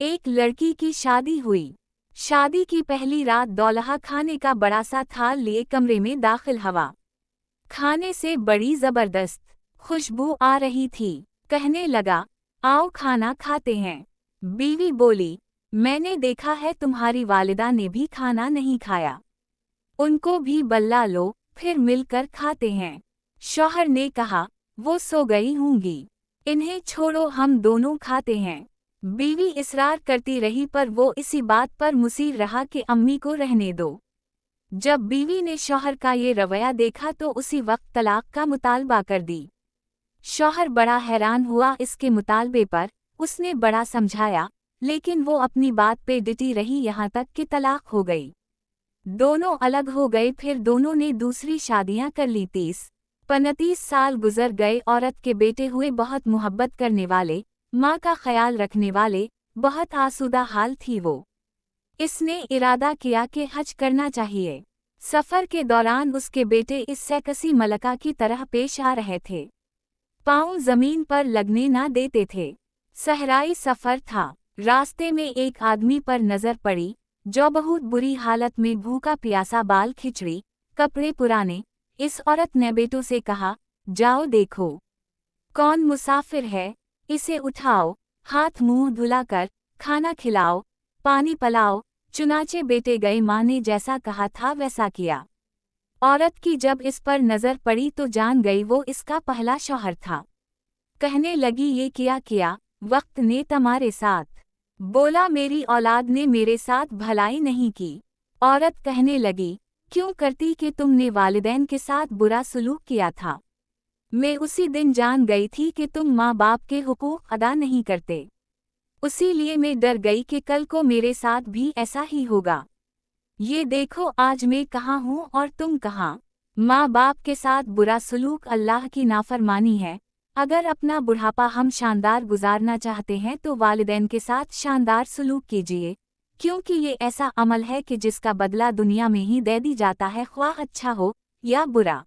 एक लड़की की शादी हुई। शादी की पहली रात दौल्हा खाने का बड़ा सा थाल लिए कमरे में दाखिल हुआ। खाने से बड़ी जबरदस्त खुशबू आ रही थी। कहने लगा, आओ खाना खाते हैं। बीवी बोली, मैंने देखा है तुम्हारी वालिदा ने भी खाना नहीं खाया, उनको भी बल्ला लो, फिर मिलकर खाते हैं। शौहर ने कहा, वो सो गई होंगी, इन्हें छोड़ो, हम दोनों खाते हैं। बीवी इसरार करती रही पर वो इसी बात पर मुसीर रहा कि अम्मी को रहने दो। जब बीवी ने शौहर का ये रवैया देखा तो उसी वक्त तलाक का मुतालबा कर दी। शौहर बड़ा हैरान हुआ इसके मुतालबे पर। उसने बड़ा समझाया, लेकिन वो अपनी बात पे डिटी रही, यहाँ तक कि तलाक हो गई। दोनों अलग हो गए। फिर दोनों ने दूसरी शादियां कर ली। 30-35 साल गुजर गए। औरत के बेटे हुए बहुत मोहब्बत करने वाले, माँ का ख्याल रखने वाले। बहुत आसूदा हाल थी वो। इसने इरादा किया कि हज करना चाहिए। सफ़र के दौरान उसके बेटे इस सैकसी मलका की तरह पेश आ रहे थे। पाँव ज़मीन पर लगने ना देते थे। सहराई सफ़र था। रास्ते में एक आदमी पर नज़र पड़ी जो बहुत बुरी हालत में भूखा प्यासा, बाल खिचड़ी, कपड़े पुराने। इस औरत ने बेटों से कहा, जाओ देखो कौन मुसाफिर है, इसे उठाओ, हाथ मुंह धुलाकर खाना खिलाओ, पानी पिलाओ। चुनाचे बेटे गए, माँ ने जैसा कहा था वैसा किया। औरत की जब इस पर नज़र पड़ी तो जान गई वो इसका पहला शौहर था। कहने लगी, ये किया वक्त ने तुम्हारे साथ। बोला, मेरी औलाद ने मेरे साथ भलाई नहीं की। औरत कहने लगी, क्यों करती कि तुमने वालिदैन के साथ बुरा सलूक किया था। मैं उसी दिन जान गई थी कि तुम माँ बाप के हुकूक अदा नहीं करते। उसी लिए मैं डर गई कि कल को मेरे साथ भी ऐसा ही होगा। ये देखो आज मैं कहाँ हूँ और तुम कहाँ। माँ बाप के साथ बुरा सलूक अल्लाह की नाफरमानी है। अगर अपना बुढ़ापा हम शानदार गुजारना चाहते हैं तो वालिदैन के साथ शानदार सलूक कीजिए, क्योंकि ये ऐसा अमल है कि जिसका बदला दुनिया में ही दे दी जाता है, ख्वाह अच्छा हो या बुरा।